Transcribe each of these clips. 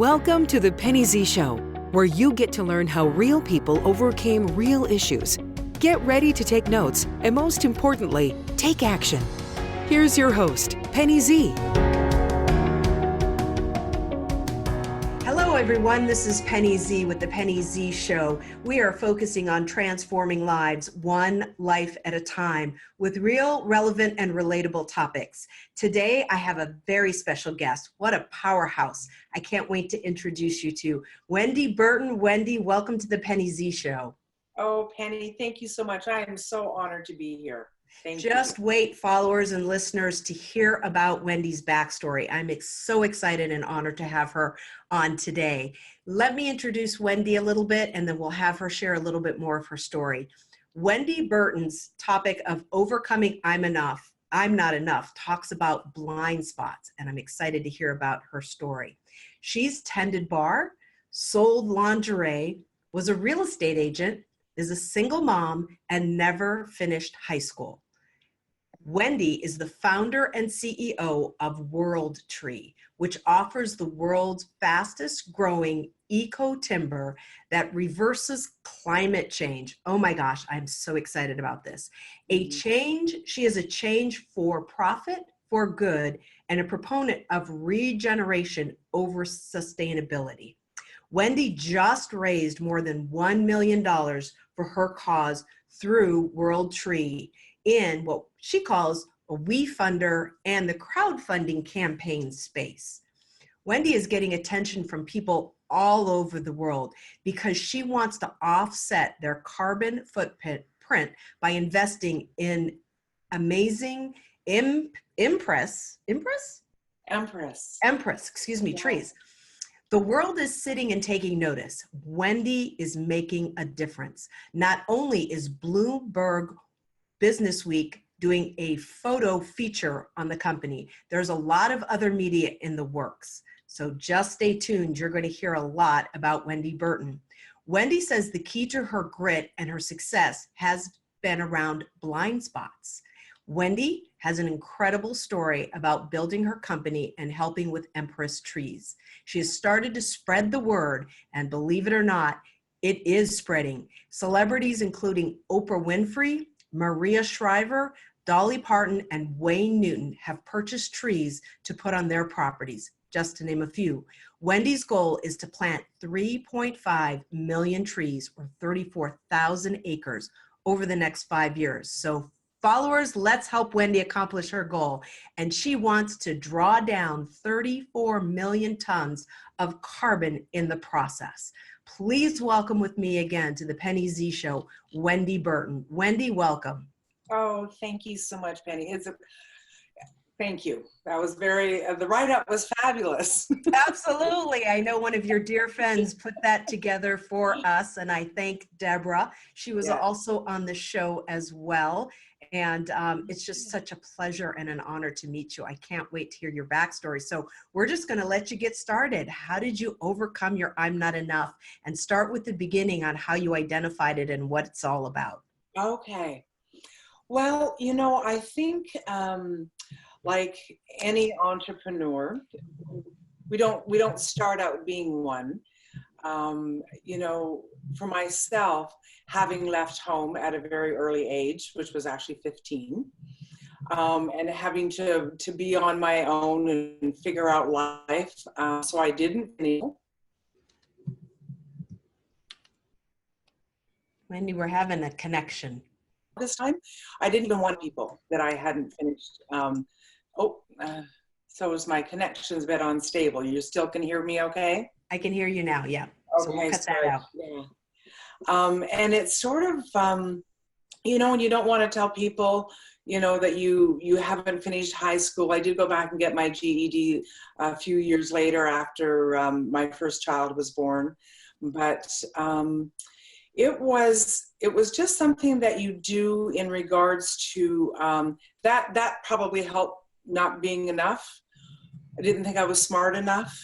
Welcome to the Penny Z Show, where you get to learn how real people overcame real issues. Get ready to take notes and, most importantly, take action. Here's your host, Penny Z. Hello, everyone. This is Penny Z with the Penny Z Show. We are focusing on transforming lives one life at a time with real, relevant, and relatable topics. Today, I have a very special guest. What a powerhouse. I can't wait to introduce you to Wendy Burton. Wendy, welcome to the Penny Z Show. Oh, Penny, thank you so much. I am so honored to be here. Thank you. Just wait, followers and listeners, to hear about Wendy's backstory. I'm so excited and honored to have her on today. Let me introduce Wendy a little bit, and then we'll have her share a little bit more of her story. Wendy Burton's topic of overcoming I'm not enough talks about blind spots, and I'm excited to hear about her story. She's tended bar, sold lingerie, was a real estate agent, is a single mom, and never finished high school. Wendy is the founder and CEO of WorldTree, which offers the world's fastest growing eco timber that reverses climate change. Oh my gosh, I'm so excited about this. She is a change for profit, for good, and a proponent of regeneration over sustainability. Wendy just raised more than $1 million for her cause through WorldTree in what she calls a WeFunder and the crowdfunding campaign space. Wendy is getting attention from people all over the world because she wants to offset their carbon footprint by investing in amazing Empress, trees. The world is sitting and taking notice. Wendy is making a difference. Not only is Bloomberg Business Week doing a photo feature on the company, there's a lot of other media in the works. So just stay tuned. You're going to hear a lot about Wendy Burton. Wendy says the key to her grit and her success has been around blind spots. Wendy has an incredible story about building her company and helping with Empress trees. She has started to spread the word, and believe it or not, it is spreading. Celebrities including Oprah Winfrey, Maria Shriver, Dolly Parton, and Wayne Newton have purchased trees to put on their properties, just to name a few. Wendy's goal is to plant 3.5 million trees, or 34,000 acres, over the next 5 years. So followers, let's help Wendy accomplish her goal. And she wants to draw down 34 million tons of carbon in the process. Please welcome with me again to the Penny Z Show, Wendy Burton. Wendy, welcome. Oh, thank you so much, Penny. Thank you. That was the write-up was fabulous. Absolutely. I know one of your dear friends put that together for us, and I thank Deborah. She was also on the show as well. And it's just such a pleasure and an honor to meet you. I can't wait to hear your backstory. So we're just going to let you get started. How did you overcome your I'm not enough? And start with the beginning on how you identified it and what it's all about. Okay. Well, I think like any entrepreneur, we don't start out being one. For myself, having left home at a very early age, which was actually 15, and having to be on my own and figure out life, so I didn't finish. Wendy, we're having a connection. This time, I didn't even want people that I hadn't finished. So is my connection's a bit unstable. You still can hear me okay? I can hear you now, yeah. Okay, so we'll cut that out. Yeah. And it's sort of, and you don't want to tell people, that you haven't finished high school. I did go back and get my GED a few years later after my first child was born. But it was just something that you do in regards to that probably helped not being enough. I didn't think I was smart enough.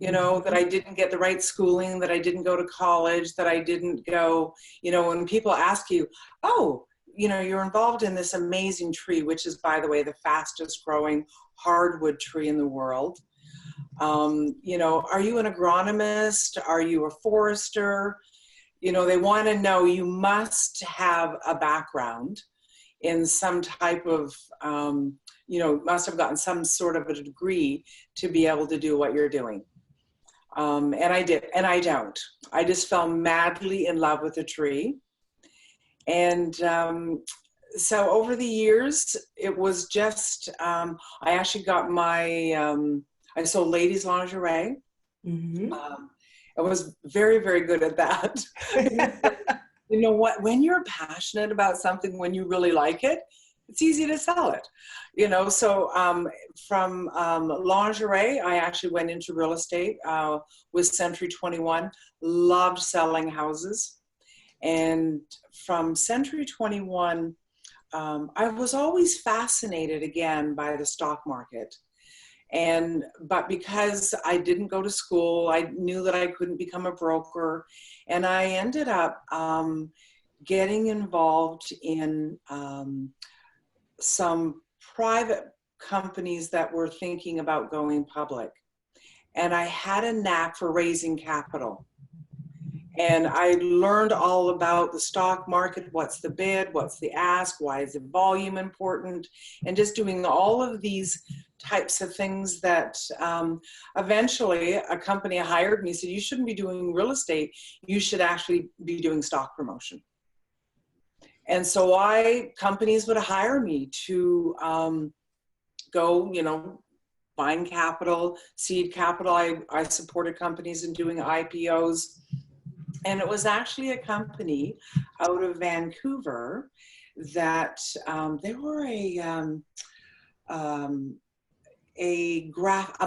That I didn't get the right schooling, that I didn't go to college, that I didn't go, when people ask you, oh, you're involved in this amazing tree, which is, by the way, the fastest growing hardwood tree in the world. You know, are you an agronomist? Are you a forester? You know, they want to know. You must have a background in some type of, you know, must have gotten some sort of a degree to be able to do what you're doing. And I did, and I don't. I just fell madly in love with the tree. And so over the years, it was just, I actually got my, I sold ladies lingerie. Mm-hmm. I was very, very good at that. You know what, when you're passionate about something, when you really like it, it's easy to sell it, you know. So from lingerie, I actually went into real estate with Century 21, loved selling houses. And from Century 21, I was always fascinated again by the stock market. But because I didn't go to school, I knew that I couldn't become a broker. And I ended up getting involved in some private companies that were thinking about going public. And I had a knack for raising capital. And I learned all about the stock market, what's the bid, what's the ask, why is the volume important, and just doing all of these types of things that eventually a company hired me, said, you shouldn't be doing real estate, you should actually be doing stock promotion. And so companies would hire me to go, you know, find capital, seed capital. I supported companies in doing IPOs. And it was actually a company out of Vancouver that they were a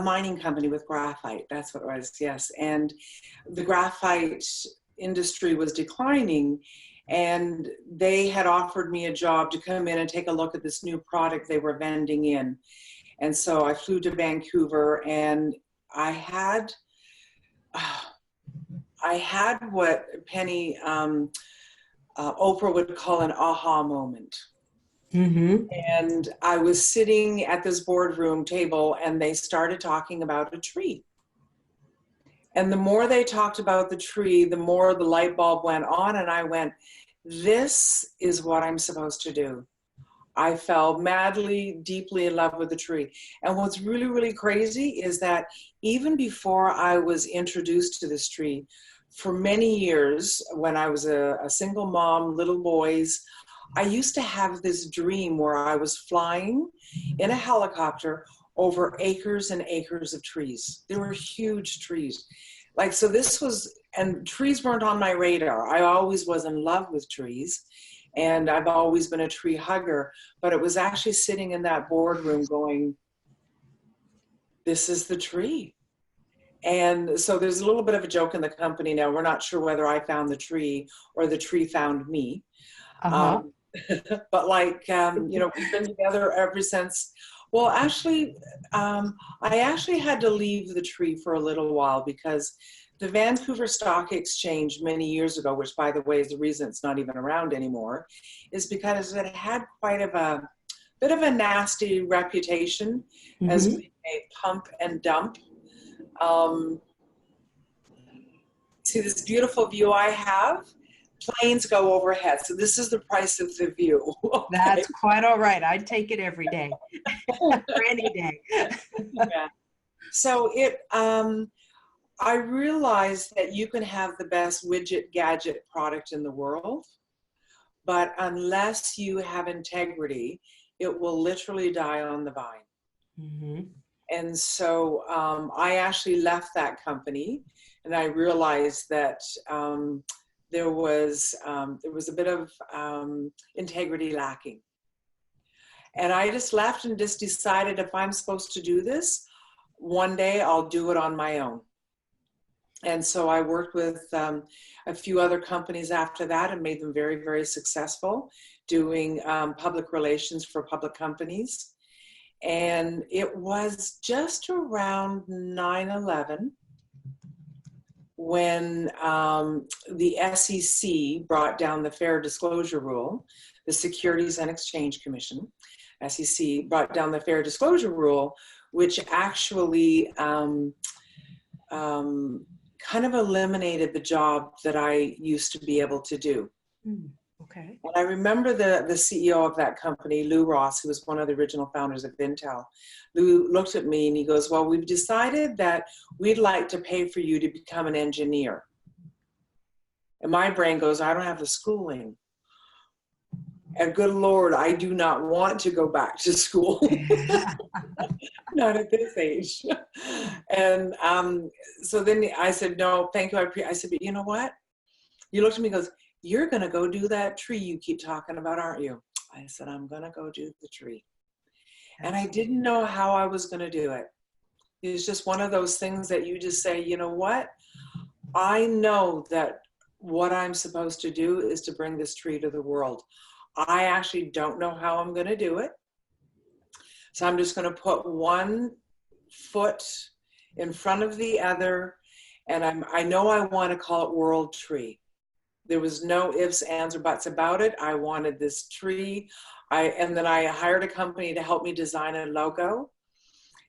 mining company with graphite. That's what it was, yes. And the graphite industry was declining, and they had offered me a job to come in and take a look at this new product they were vending in. And so I flew to Vancouver, and I had what Penny Oprah would call an aha moment. Mm-hmm. And I was sitting at this boardroom table, and they started talking about a tree. And the more they talked about the tree, the more the light bulb went on, and I went, this is what I'm supposed to do. I fell madly, deeply in love with the tree. And what's really, really crazy is that even before I was introduced to this tree, for many years, when I was a single mom, little boys, I used to have this dream where I was flying in a helicopter over acres and acres of trees. There were huge trees. Like, so this was, and trees weren't on my radar. I always was in love with trees, and I've always been a tree hugger, but it was actually sitting in that boardroom going, this is the tree. And so there's a little bit of a joke in the company now. We're not sure whether I found the tree or the tree found me. Uh-huh. But like, you know, we've been together ever since. Well, actually, I actually had to leave the tree for a little while because the Vancouver Stock Exchange many years ago, which by the way is the reason it's not even around anymore, is because it had quite a bit of a nasty reputation as being a pump and dump. See this beautiful view I have? Planes go overhead. So this is the price of the view. Okay. That's quite all right. I'd take it every day, or any day. Yeah. So I realized that you can have the best widget gadget product in the world, but unless you have integrity, it will literally die on the vine. Mm-hmm. And so I actually left that company, and I realized that there was a bit of integrity lacking. And I just left and just decided if I'm supposed to do this, one day I'll do it on my own. And so I worked with a few other companies after that and made them very, very successful doing public relations for public companies. And it was just around 9/11 when the SEC brought down the Fair Disclosure Rule, the Securities and Exchange Commission, SEC brought down the Fair Disclosure Rule, which actually kind of eliminated the job that I used to be able to do. Okay. And I remember the CEO of that company, Lou Ross, who was one of the original founders of Intel. Lou looked at me and he goes, well, we've decided that we'd like to pay for you to become an engineer. And my brain goes, I don't have the schooling. And good Lord, I do not want to go back to school. Not at this age. And so then I said, no, thank you. I said, but you know what? You looked at me and goes, you're going to go do that tree you keep talking about, aren't you? I said, I'm going to go do the tree. And I didn't know how I was going to do it. It was just one of those things that you just say, you know what? I know that what I'm supposed to do is to bring this tree to the world. I actually don't know how I'm going to do it. So I'm just going to put one foot in front of the other. And I know I want to call it WorldTree. There was no ifs, ands, or buts about it. I wanted this tree. And then I hired a company to help me design a logo.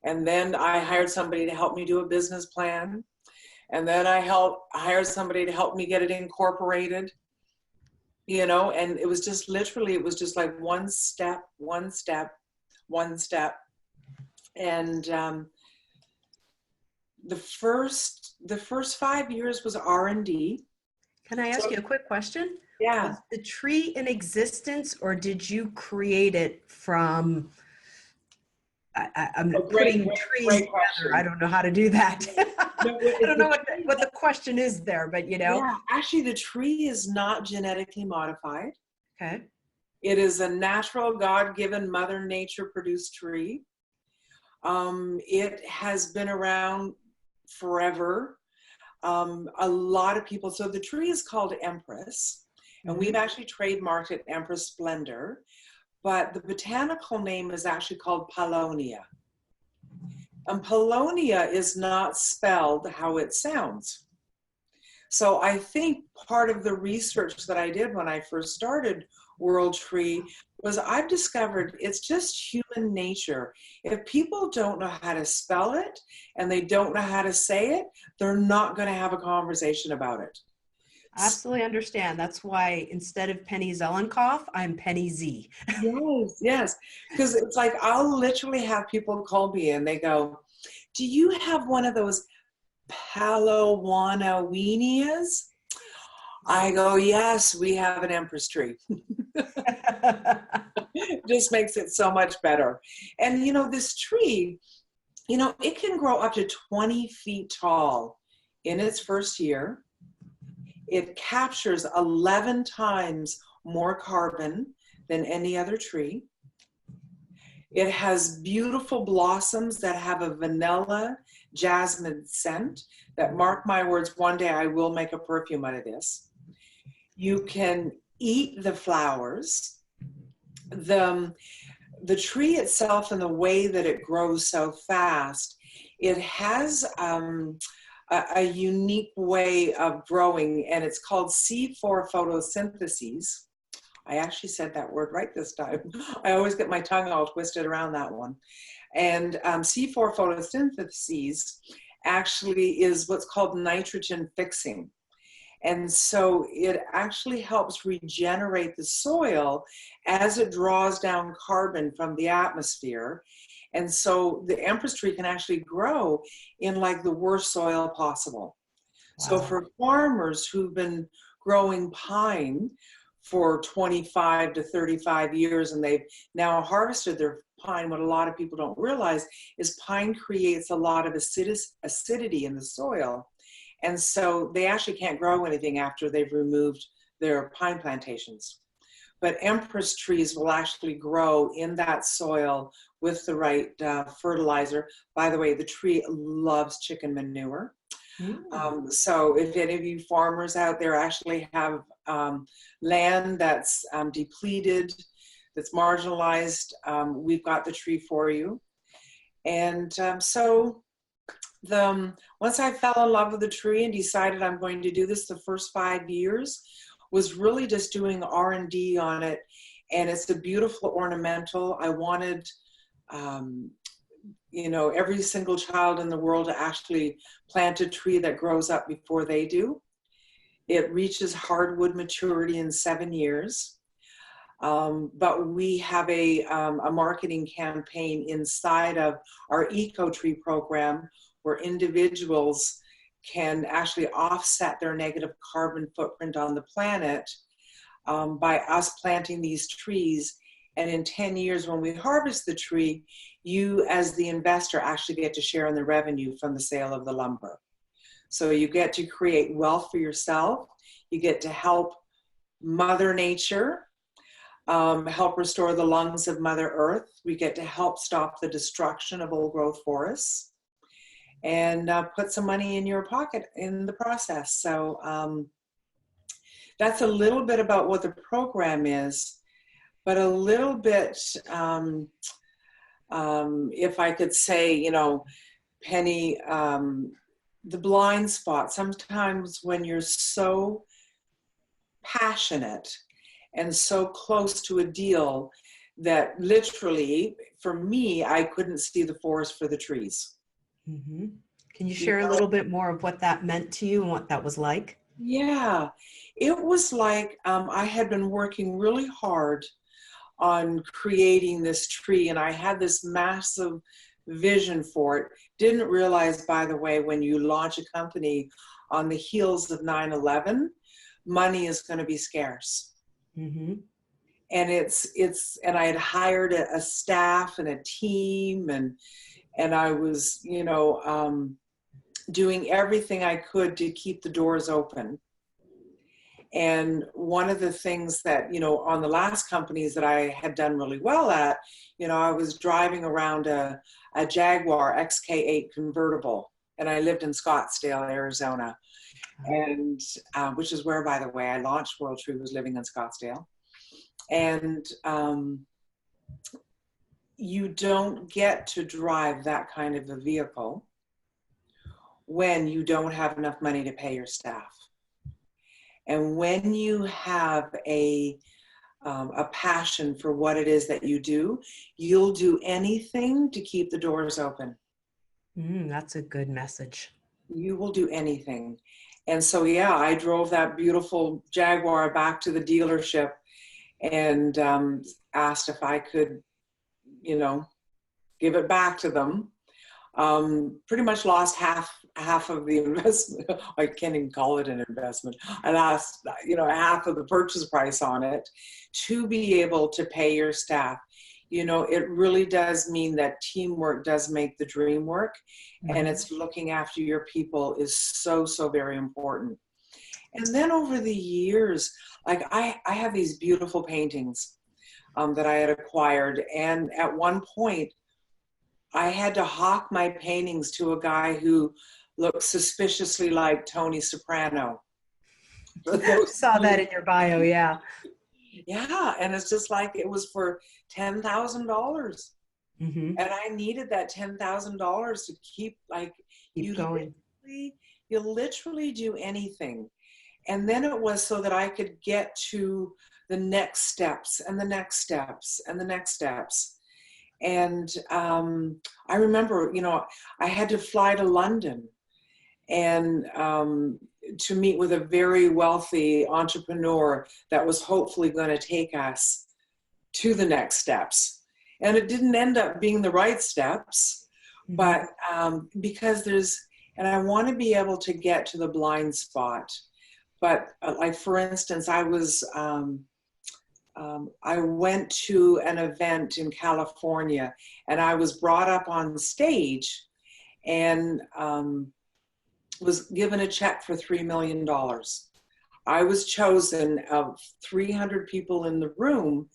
And then I hired somebody to help me do a business plan. And then I hired somebody to help me get it incorporated, you know, and it was just literally, it was just like one step, one step, one step. And the first 5 years was R&D. Can I ask you a quick question? Yeah. Was the tree in existence, or did you create it from, I'm putting trees together. I don't know how to do that. No, I don't know what the question is there, but you know. Yeah, actually the tree is not genetically modified. Okay. It is a natural, God-given, Mother Nature produced tree. It has been around forever. A lot of people, so the tree is called Empress, and we've actually trademarked it Empress Splendor, but the botanical name is actually called Paulownia. And Paulownia is not spelled how it sounds. So I think part of the research that I did when I first started WorldTree was I've discovered it's just human nature. If people don't know how to spell it and they don't know how to say it, they're not going to have a conversation about it. Absolutely understand. That's why instead of Penny Zellenkoff, I'm Penny Z. Yes, yes. Because it's like I'll literally have people call me and they go, do you have one of those Paulownias? I go, yes, we have an Empress tree. Just makes it so much better. And you know, this tree, you know, it can grow up to 20 feet tall in its first year. It captures 11 times more carbon than any other tree. It has beautiful blossoms that have a vanilla jasmine scent that, mark my words, one day I will make a perfume out of this. You can eat the flowers. The tree itself and the way that it grows so fast, it has a unique way of growing, and it's called C4 photosynthesis. I actually said that word right this time. I always get my tongue all twisted around that one. And C4 photosynthesis actually is what's called nitrogen fixing. And so it actually helps regenerate the soil as it draws down carbon from the atmosphere. And so the Empress tree can actually grow in like the worst soil possible. Wow. So for farmers who've been growing pine for 25 to 35 years and they've now harvested their pine, what a lot of people don't realize is pine creates a lot of acidity in the soil. And so they actually can't grow anything after they've removed their pine plantations. But Empress trees will actually grow in that soil with the right fertilizer. By the way, the tree loves chicken manure. So if any of you farmers out there actually have land that's depleted, that's marginalized, we've got the tree for you. And once I fell in love with the tree and decided I'm going to do this, the first 5 years was really just doing R&D on it. And it's a beautiful ornamental. I wanted every single child in the world to actually plant a tree that grows up before they do. It reaches hardwood maturity in 7 years. But we have a marketing campaign inside of our Eco Tree program where individuals can actually offset their negative carbon footprint on the planet by us planting these trees. And in 10 years, when we harvest the tree, you as the investor actually get to share in the revenue from the sale of the lumber. So you get to create wealth for yourself. You get to help Mother Nature, help restore the lungs of Mother Earth. We get to help stop the destruction of old growth forests and put some money in your pocket in the process. So that's a little bit about what the program is, but a little bit, if I could say, Penny, the blind spot. Sometimes when you're so passionate and so close to a deal that literally, for me, I couldn't see the forest for the trees. Mm-hmm. Can you share a little bit more of what that meant to you and what that was like? Yeah, it was like I had been working really hard on creating this tree, and I had this massive vision for it. Didn't realize, by the way, when you launch a company on the heels of 9/11, money is going to be scarce. Mm-hmm. And and I had hired a staff and a team, and I was, doing everything I could to keep the doors open. And one of the things that, on the last companies that I had done really well at, I was driving around a Jaguar XK8 convertible, and I lived in Scottsdale, Arizona, and which is where, by the way, I launched WorldTree, was living in Scottsdale. And you don't get to drive that kind of a vehicle when you don't have enough money to pay your staff. And when you have a passion for what it is that you do, you'll do anything to keep the doors open. That's a good message. You will do anything. And so, yeah, I drove that beautiful Jaguar back to the dealership and asked if I could, give it back to them. Pretty much lost half of the investment. I can't even call it an investment. I lost, half of the purchase price on it to be able to pay your staff. It really does mean that teamwork does make the dream work, and it's looking after your people is so, so very important. And then over the years, like I have these beautiful paintings that I had acquired, and at one point, I had to hawk my paintings to a guy who looked suspiciously like Tony Soprano. I saw that in your bio, yeah. Yeah, and it's just like it was for $10,000. Mm-hmm. And I needed that $10,000 to keep going. You literally do anything. And then it was so that I could get to the next steps and the next steps and the next steps. And I remember, I had to fly to London and to meet with a very wealthy entrepreneur that was hopefully going to take us to the next steps. And it didn't end up being the right steps, but because and I want to be able to get to the blind spot. But like, for instance, I went to an event in California, and I was brought up on stage and was given a check for $3 million. I was chosen of 300 people in the room,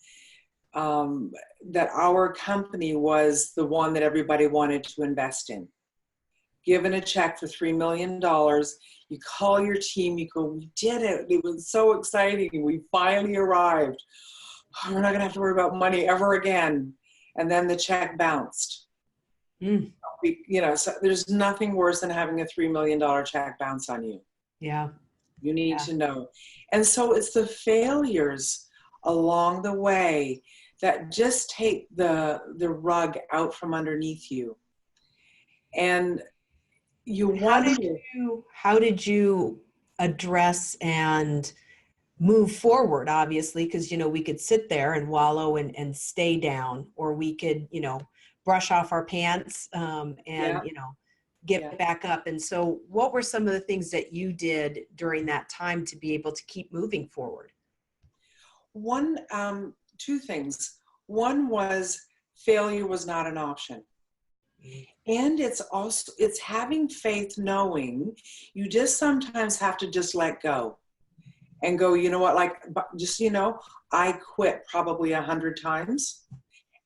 that our company was the one that everybody wanted to invest in. Given a check for $3 million, you call your team, you go, we did it. It was so exciting. We finally arrived. We're not going to have to worry about money ever again. And then the check bounced. So there's nothing worse than having a $3 million check bounce on you. Yeah. You need to know. And so it's the failures along the way that just take the rug out from underneath you. And you wonder, how did you address and move forward, obviously, because, we could sit there and wallow and stay down, or we could, brush off our pants and, Yeah. Get Yeah. back up. And so what were some of the things that you did during that time to be able to keep moving forward? Two things. One was failure was not an option. And it's having faith, knowing you just sometimes have to just let go and go, you know what, like, just, I quit probably 100 times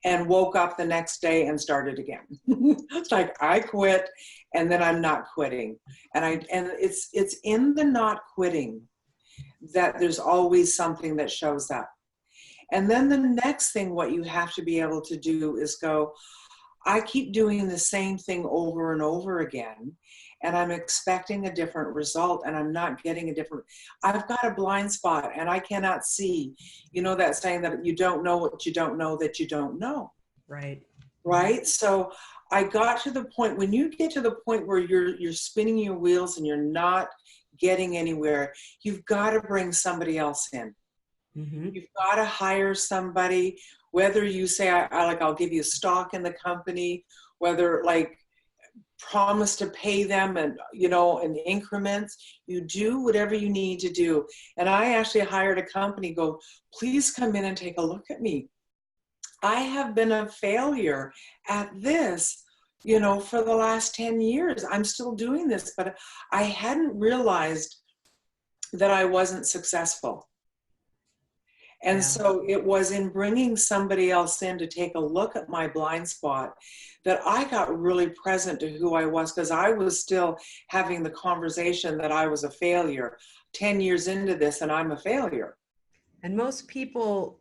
and woke up the next day and started again. It's like, I quit and then I'm not quitting. And it's in the not quitting that there's always something that shows up. And then the next thing, what you have to be able to do is go, I keep doing the same thing over and over again, and I'm expecting a different result, and I'm not getting a different, I've got a blind spot and I cannot see, that saying that you don't know what you don't know that you don't know. Right. Right. So I got to the point, when you get to the point where you're spinning your wheels and you're not getting anywhere, you've got to bring somebody else in. Mm-hmm. You've got to hire somebody, whether you say, I'll give you stock in the company, whether like promise to pay them and, in increments, you do whatever you need to do. And I actually hired a company, go, please come in and take a look at me. I have been a failure at this, for the last 10 years. I'm still doing this, but I hadn't realized that I wasn't successful. And so it was in bringing somebody else in to take a look at my blind spot that I got really present to who I was, because I was still having the conversation that I was a failure 10 years into this, and I'm a failure. And most people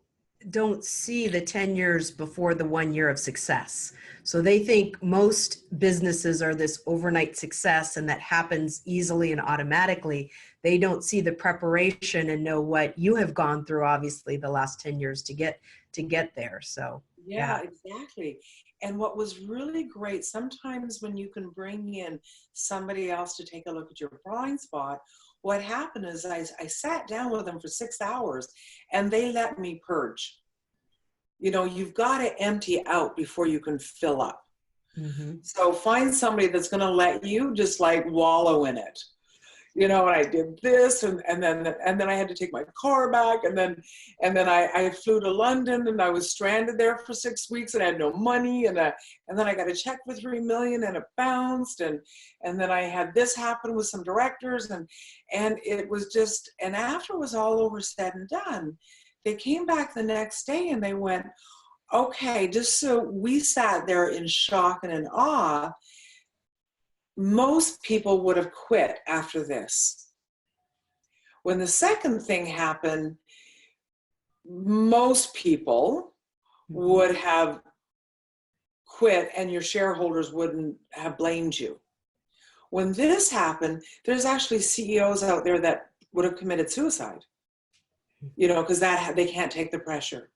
don't see the 10 years before the 1 year of success. So they think most businesses are this overnight success and that happens easily and automatically. They don't see the preparation and know what you have gone through, obviously, the last 10 years to get there. So yeah, exactly. And what was really great, sometimes when you can bring in somebody else to take a look at your blind spot, what happened is I sat down with them for 6 hours and they let me purge. You've got to empty out before you can fill up. Mm-hmm. So find somebody that's going to let you just like wallow in it. And I did this, and then I had to take my car back, and then I flew to London, and I was stranded there for 6 weeks, and I had no money, and then I got a check for $3 million, and it bounced, and then I had this happen with some directors, and it was just, and after it was all over, said and done, they came back the next day, and they went, okay, just so we sat there in shock and in awe. Most people would have quit after this. When the second thing happened, most people would have quit and your shareholders wouldn't have blamed you. When this happened, there's actually CEOs out there that would have committed suicide, because they can't take the pressure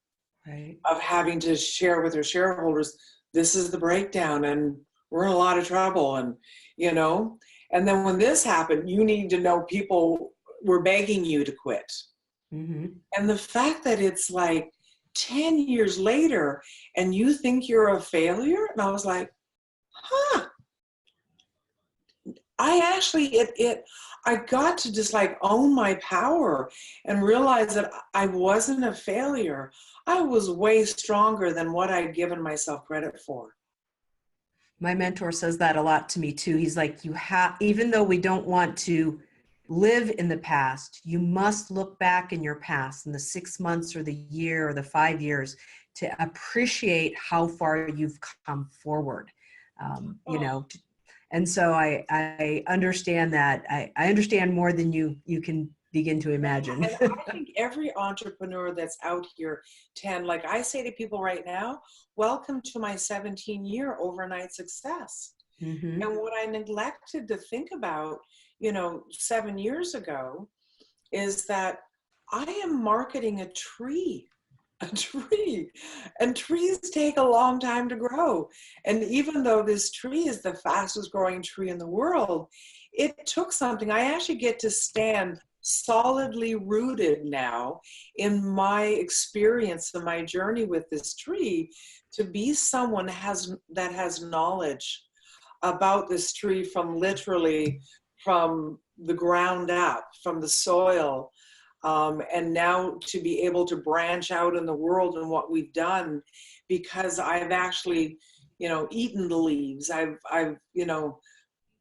of having to share with their shareholders, this is the breakdown and we're in a lot of trouble, and and then when this happened, you need to know people were begging you to quit. Mm-hmm. And the fact that it's like 10 years later and you think you're a failure, and I was like, I actually, I got to just like own my power and realize that I wasn't a failure. I was way stronger than what I'd given myself credit for. My mentor says that a lot to me too. He's like, even though we don't want to live in the past, you must look back in your past in the 6 months or the year or the 5 years to appreciate how far you've come forward. And so I understand that. I understand more than you can begin to imagine. And I think every entrepreneur that's out here, like I say to people right now, welcome to my 17-year overnight success. Mm-hmm. And what I neglected to think about, 7 years ago, is that I am marketing a tree. a tree. And trees take a long time to grow. And even though this tree is the fastest growing tree in the world, it took something. I actually get to stand solidly rooted now in my experience and my journey with this tree to be someone that has knowledge about this tree from literally from the ground up, from the soil. And now to be able to branch out in the world and what we've done, because I've actually, eaten the leaves. I've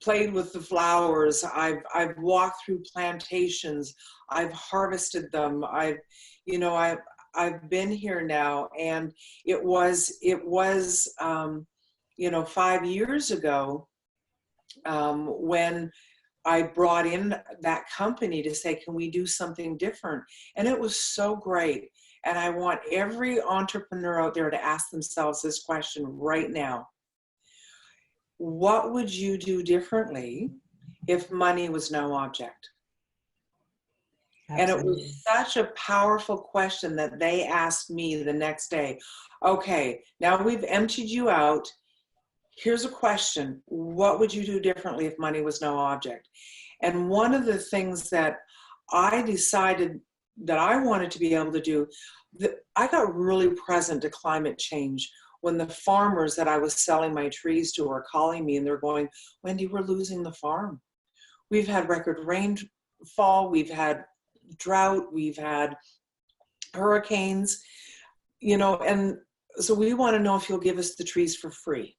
played with the flowers. I've walked through plantations. I've harvested them. I've been here now, and it was 5 years ago when I brought in that company to say, can we do something different? And it was so great. And I want every entrepreneur out there to ask themselves this question right now. What would you do differently if money was no object? Absolutely. And it was such a powerful question that they asked me the next day. Okay, now we've emptied you out. Here's a question. What would you do differently if money was no object? And one of the things that I decided that I wanted to be able to do, I got really present to climate change when the farmers that I was selling my trees to were calling me and they're going, Wendy, we're losing the farm. We've had record rainfall, we've had drought, we've had hurricanes, and so we want to know if you'll give us the trees for free.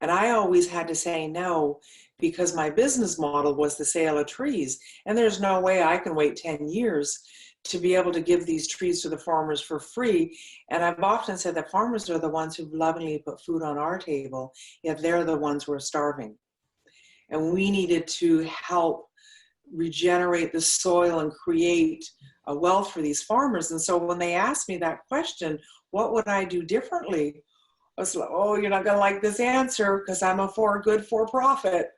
And I always had to say no, because my business model was the sale of trees. And there's no way I can wait 10 years to be able to give these trees to the farmers for free. And I've often said that farmers are the ones who lovingly put food on our table, yet they're the ones who are starving. And we needed to help regenerate the soil and create a wealth for these farmers. And so when they asked me that question, what would I do differently? I was like, oh, you're not going to like this answer because I'm a good for-profit.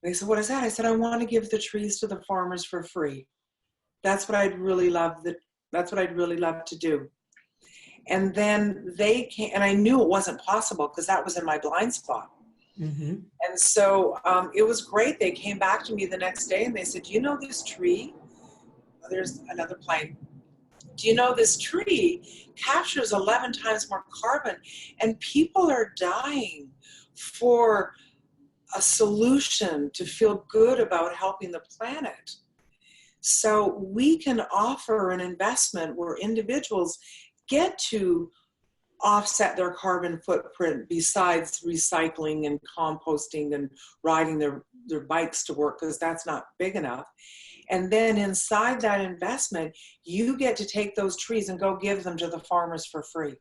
They said, what is that? I said, I want to give the trees to the farmers for free. That's what I'd really love. That's what I'd really love to do. And then they came, and I knew it wasn't possible because that was in my blind spot. Mm-hmm. And so it was great. They came back to me the next day and they said, you know this tree? Oh, there's another plane. Do you know this tree captures 11 times more carbon, and people are dying for a solution to feel good about helping the planet. So we can offer an investment where individuals get to offset their carbon footprint besides recycling and composting and riding their bikes to work, because that's not big enough. And then inside that investment, you get to take those trees and go give them to the farmers for free.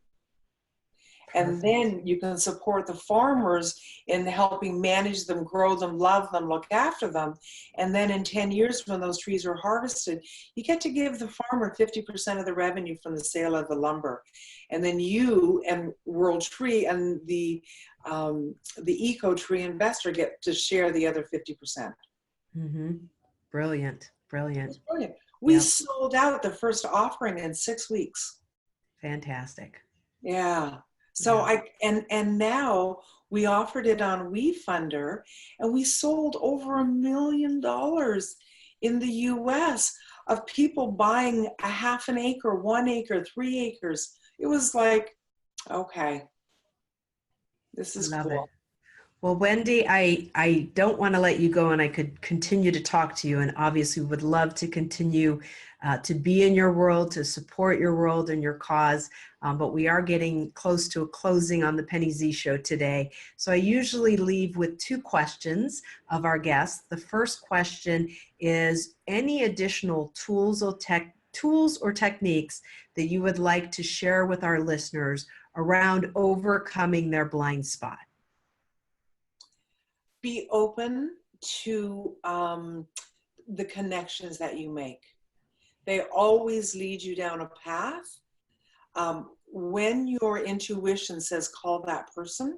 And then you can support the farmers in helping manage them, grow them, love them, look after them. And then in 10 years, when those trees are harvested, you get to give the farmer 50% of the revenue from the sale of the lumber. And then you and WorldTree and the Eco Tree investor get to share the other 50%. Mm-hmm. Brilliant. Brilliant. Brilliant. We sold out the first offering in 6 weeks. Fantastic. Yeah. So and now we offered it on WeFunder, and we sold over $1 million in the US of people buying a half an acre, 1 acre, 3 acres. It was like, okay, this is Love cool. it. Well, Wendy, I don't want to let you go, and I could continue to talk to you, and obviously would love to continue to be in your world, to support your world and your cause, but we are getting close to a closing on the Penny Z Show today. So I usually leave with 2 questions of our guests. The first question is, any additional tools or techniques that you would like to share with our listeners around overcoming their blind spot? Be open to the connections that you make. They always lead you down a path. When your intuition says call that person,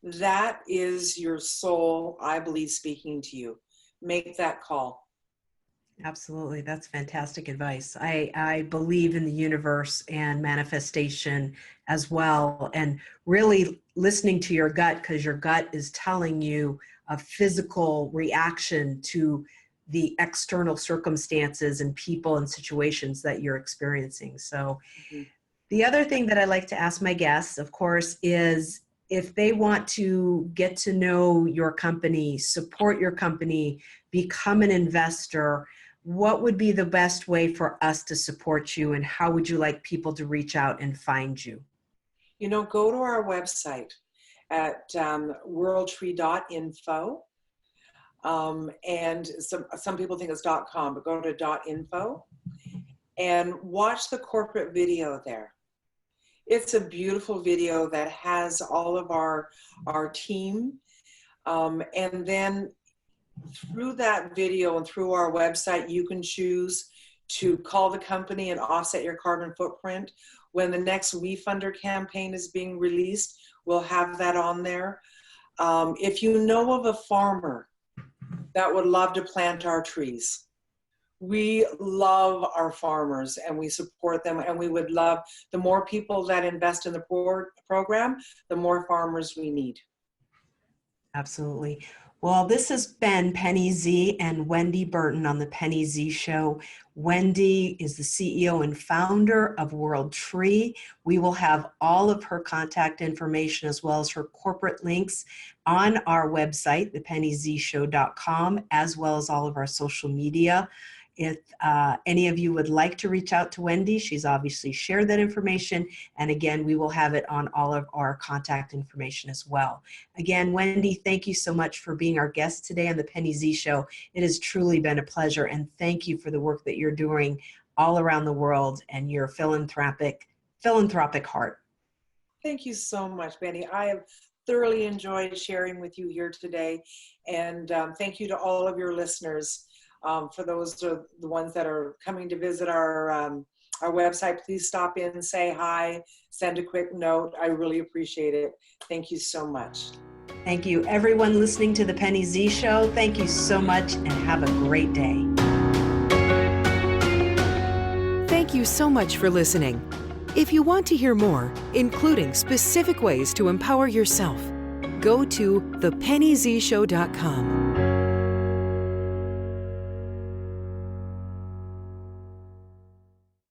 that is your soul, I believe, speaking to you. Make that call. Absolutely. That's fantastic advice. I believe in the universe and manifestation as well. And really listening to your gut, because your gut is telling you a physical reaction to the external circumstances and people and situations that you're experiencing. So Mhm. the other thing that I like to ask my guests, of course, is if they want to get to know your company, support your company, become an investor, what would be the best way for us to support you, and how would you like people to reach out and find you? Go to our website at WorldTree.info. And some people think it's .com, but go to .info and watch the corporate video there. It's a beautiful video that has all of our team. And then through that video and through our website, you can choose to call the company and offset your carbon footprint. When the next WeFunder campaign is being released, we'll have that on there. If you know of a farmer that would love to plant our trees, we love our farmers and we support them, and we would love, the more people that invest in the program, the more farmers we need. Absolutely. Well, this has been Penny Z and Wendy Burton on the Penny Z Show. Wendy is the CEO and founder of WorldTree. We will have all of her contact information as well as her corporate links on our website, thepennyzshow.com, as well as all of our social media. If any of you would like to reach out to Wendy, she's obviously shared that information. And again, we will have it on all of our contact information as well. Again, Wendy, thank you so much for being our guest today on the Penny Z Show. It has truly been a pleasure, and thank you for the work that you're doing all around the world and your philanthropic heart. Thank you so much, Benny. I have thoroughly enjoyed sharing with you here today. And thank you to all of your listeners. For those are the ones that are coming to visit our website, please stop in, say hi, send a quick note. I really appreciate it. Thank you so much. Thank you. Everyone listening to the Penny Z Show, thank you so much and have a great day. Thank you so much for listening. If you want to hear more, including specific ways to empower yourself, go to thepennyzshow.com.